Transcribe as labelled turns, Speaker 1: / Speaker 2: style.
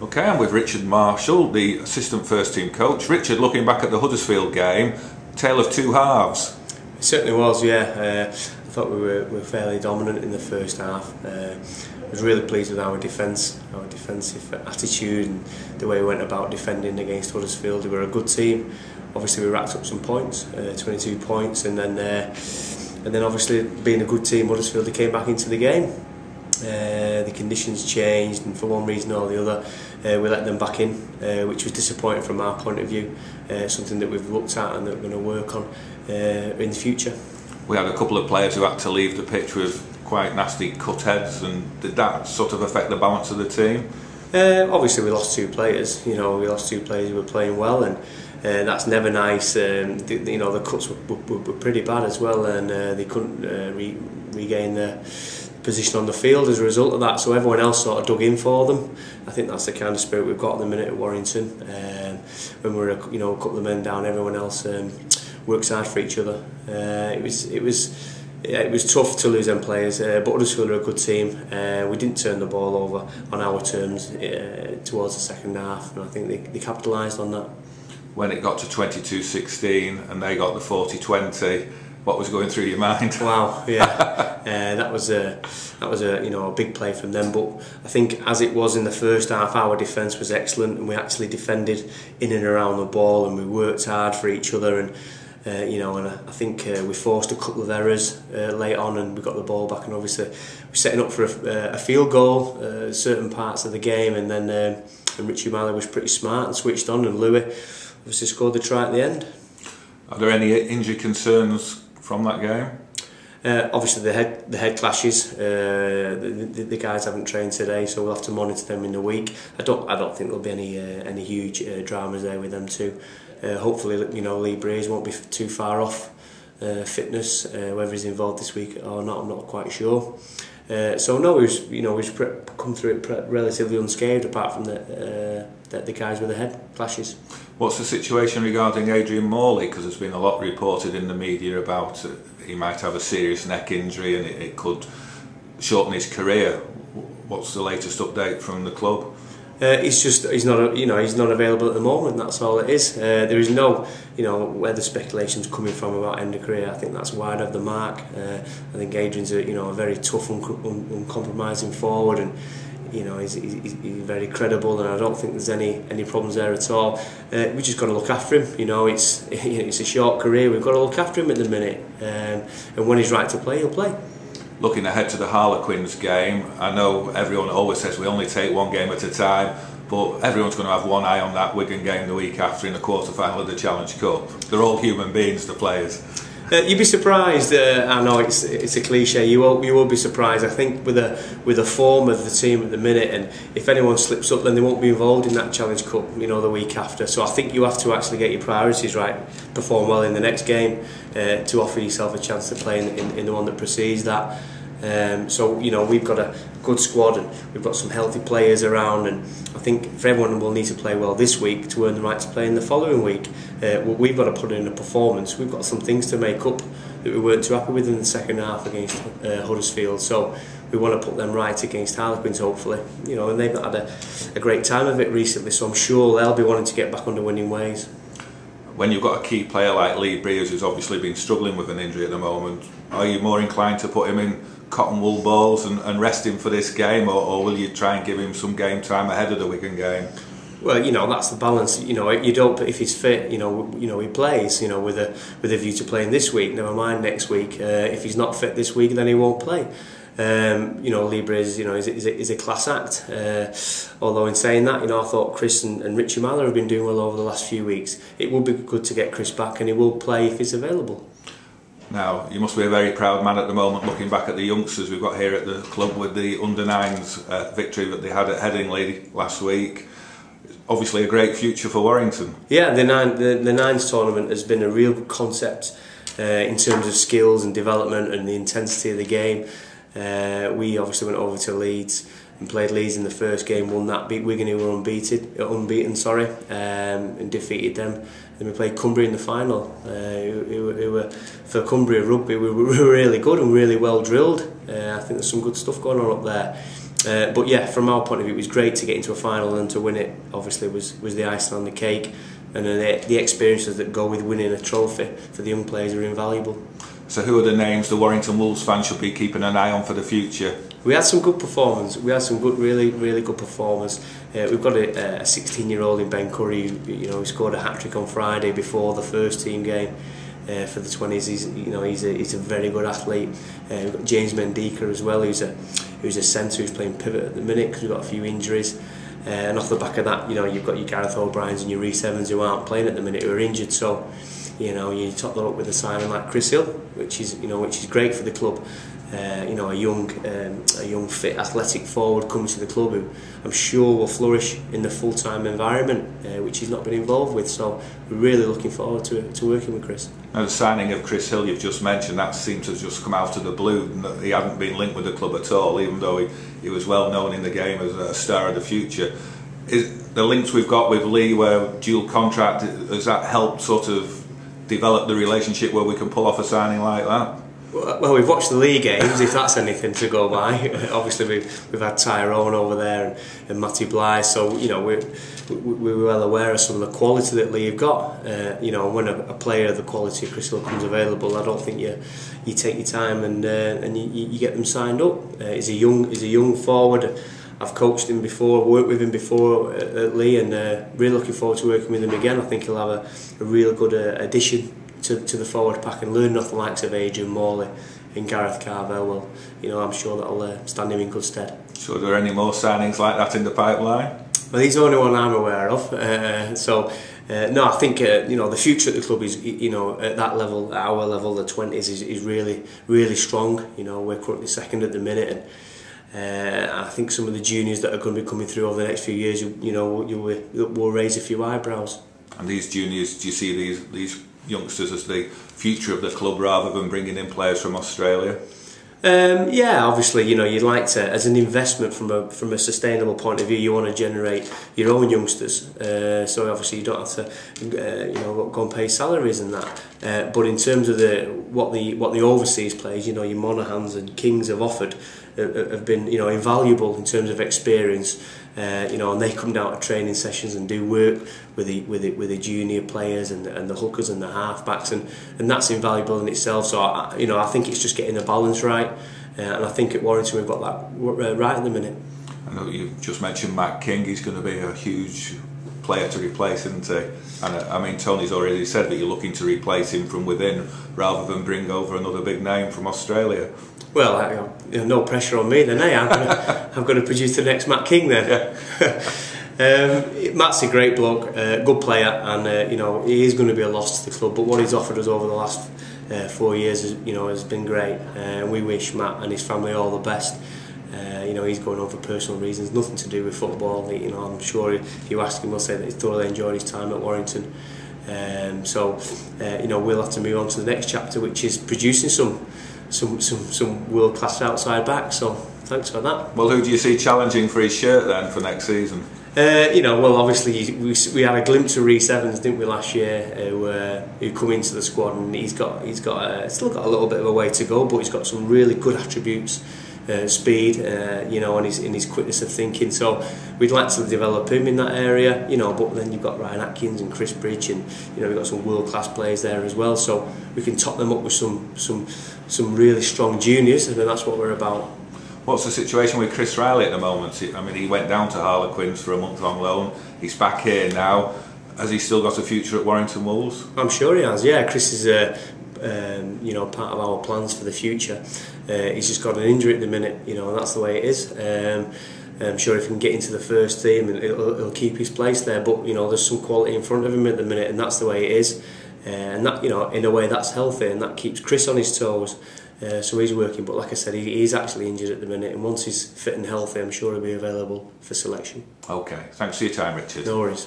Speaker 1: Okay, I'm with Richard Marshall, the assistant first team coach. Richard, looking back at the Huddersfield game, tale of two halves.
Speaker 2: It certainly was, yeah. I thought we were fairly dominant in the first half. I was really pleased with our defensive attitude and the way we went about defending against Huddersfield. We were a good team. Obviously we racked up some points, 22 points, and then obviously being a good team, Huddersfield, they came back into the game. The conditions changed, and for one reason or the other we let them back in, which was disappointing from our point of view. Something that we've looked at and that we're going to work on in the future.
Speaker 1: We had a couple of players who had to leave the pitch with quite nasty cut heads, and did that sort of affect the balance of the team?
Speaker 2: Obviously we lost two players. We lost two players who were playing well, and that's never nice. The cuts were pretty bad as well, and they couldn't regain their position on the field as a result of that, so everyone else sort of dug in for them. I think that's the kind of spirit we've got at the minute at Warrington. When we're a couple of men down, everyone else works hard for each other. It was tough to lose them players, but Huddersfield are a good team. We didn't turn the ball over on our terms towards the second half, and I think they capitalised on that. When it got to 22-16 and they got the 40-20, what was going through your mind? Wow, yeah, that was a big play from them. But I think as it was in the first half, our defence was excellent, and we actually defended in and around the ball, and we worked hard for each other. And I think we forced a couple of errors late on, and we got the ball back. And obviously, we're setting up for a field goal certain parts of the game, and then and Richie Malley was pretty smart and switched on, and Louis obviously scored the try at the end. Are there any injury concerns from that game? Obviously the head clashes. The guys haven't trained today, so we'll have to monitor them in the week. I don't think there'll be any huge dramas there with them too. Hopefully, Lee Breeze won't be too far off fitness, whether he's involved this week or not, I'm not quite sure. So no, we've come through it relatively unscathed, apart from the guys with the head clashes. What's the situation regarding Adrian Morley? Because there's been a lot reported in the media about he might have a serious neck injury and it could shorten his career. What's the latest update from the club? He's not available at the moment. That's all it is. There is no where the speculation's coming from about end of career. I think that's wide of the mark. I think Adrian's a very tough, uncompromising forward, and he's very credible, and I don't think there's any problems there at all. We just got to look after him. It's a short career. We've got to look after him at the minute, and when he's right to play, he'll play. Looking ahead to the Harlequins game, I know everyone always says we only take one game at a time, but everyone's going to have one eye on that Wigan game the week after in the quarter-final of the Challenge Cup. They're all human beings, the players. You'd be surprised. I know it's a cliche. You will be surprised. I think with the form of the team at the minute, and if anyone slips up, then they won't be involved in that Challenge Cup. The week after. So I think you have to actually get your priorities right, perform well in the next game, to offer yourself a chance to play in the one that precedes that. So we've got a good squad, and we've got some healthy players around, and I think for everyone will need to play well this week to earn the right to play in the following week. We've got to put in a performance. We've got some things to make up that we weren't too happy with in the second half against Huddersfield, so we want to put them right against Harlequins, hopefully. And they've not had a great time of it recently, so I'm sure they'll be wanting to get back on the winning ways. When you've got a key player like Lee Breeze, who's obviously been struggling with an injury at the moment, are you more inclined to put him in cotton wool balls and rest him for this game, or will you try and give him some game time ahead of the Wigan game? Well, that's the balance. You don't. If he's fit, he plays. With a view to playing this week. Never mind next week. If he's not fit this week, then he won't play. Lee Breeze, is a class act. Although in saying that, I thought Chris and Richie Malley have been doing well over the last few weeks. It would be good to get Chris back, and he will play if he's available. Now, you must be a very proud man at the moment, looking back at the youngsters we've got here at the club with the under-9s victory that they had at Headingley last week. Obviously a great future for Warrington. Yeah, the nines tournament has been a real good concept in terms of skills and development and the intensity of the game. We obviously went over to Leeds and played Leeds in the first game, won that, beat Wigan, who were unbeaten, and defeated them. Then we played Cumbria in the final, who were, for Cumbria rugby, we were really good and really well drilled. I think there's some good stuff going on up there. But yeah, from our point of view, it was great to get into a final, and to win it obviously was the icing on the cake. And the experiences that go with winning a trophy for the young players are invaluable.
Speaker 1: So who are the names the Warrington Wolves fans should be keeping an eye on for the future?
Speaker 2: We had some good performance. We had some good, really good performers. We've got a 16-year-old in Ben Curry who scored a hat-trick on Friday before the first team game for the 20s. He's a very good athlete. We've got James Mendika as well, who's a centre who's playing pivot at the minute because we've got a few injuries. And off the back of that, you've got your Gareth O'Briens and your Reece Evans who aren't playing at the minute, who are injured. So, you top that up with a signing like Chris Hill, which is great for the club. A young, fit, athletic forward coming to the club who I'm sure will flourish in the full-time environment, which he's not been involved with. So we're really looking forward to working with Chris.
Speaker 1: Now, the signing of Chris Hill you've just mentioned, that seems to have just come out of the blue. He hadn't been linked with the club at all, even though he was well known in the game as a star of the future. Is the links we've got with Lee, where dual contract, has that helped sort of develop the relationship where we can pull off a signing like that?
Speaker 2: Well, we've watched the league games, if that's anything to go by. Obviously, we've had Tyrone over there and Matty Blythe, so we're well aware of some of the quality that Lee have got. When a player of the quality of Chris Hill comes available, I don't think you take your time and you get them signed up. He's a young forward. I've coached him before, worked with him before at Lee, and really looking forward to working with him again. I think he'll have a real good addition to the forward pack, and learning off the likes of Adrian Morley and Gareth Carvel. Well, I'm sure that'll stand him in good stead.
Speaker 1: So are there any more signings like that in the pipeline?
Speaker 2: Well, he's the only one I'm aware of. No, I think the future at the club is at that level, at our level, the 20s is really strong. We're currently second at the minute, and I think some of the juniors that are going to be coming through over the next few years, will raise a few eyebrows.
Speaker 1: And these juniors, do you see these youngsters as the future of the club rather than bringing in players from Australia?
Speaker 2: Yeah, obviously, you'd like to, as an investment from a sustainable point of view, you want to generate your own youngsters. So obviously you don't have to, go and pay salaries and that. But in terms of what the overseas players, your Monaghan's and Kings have offered, have been invaluable in terms of experience. And they come down to training sessions and do work with the junior players and the hookers and the halfbacks, and that's invaluable in itself. So I think it's just getting the balance right, and I think at Warrington we've got that right at the minute.
Speaker 1: I know you just mentioned Matt King. He's going to be a huge player to replace, isn't he? And Tony's already said that you're looking to replace him from within rather than bring over another big name from Australia.
Speaker 2: Well, no pressure on me then, eh? I'm going to produce the next Matt King then. Yeah. Matt's a great bloke, good player, and he is going to be a loss to the club. But what he's offered us over the last 4 years, has been great. We wish Matt and his family all the best. He's going on for personal reasons, nothing to do with football. I'm sure if you ask him, he'll say that he's thoroughly enjoyed his time at Warrington. We'll have to move on to the next chapter, which is producing some world-class outside backs. So thanks for that.
Speaker 1: Well, who do you see challenging for his shirt then for next season?
Speaker 2: Obviously we had a glimpse of Reece Evans, didn't we, last year, who come into the squad, and he's still got a little bit of a way to go, but he's got some really good attributes. Speed, and his quickness of thinking. So we'd like to develop him in that area, But then you've got Ryan Atkins and Chris Bridge, and we've got some world-class players there as well. So we can top them up with some really strong juniors, and that's what we're about.
Speaker 1: What's the situation with Chris Riley at the moment? He went down to Harlequins for a month-long loan. He's back here now. Has he still got a future at Warrington Wolves?
Speaker 2: I'm sure he has. Yeah, Chris is part of our plans for the future. He's just got an injury at the minute, and that's the way it is. I'm sure if he can get into the first team, and he'll keep his place there. But there's some quality in front of him at the minute, and that's the way it is. And that, in a way, that's healthy, and that keeps Chris on his toes. So he's working. But like I said, he's actually injured at the minute, and once he's fit and healthy, I'm sure he'll be available for selection.
Speaker 1: Okay, thanks for your time, Richard.
Speaker 2: No worries.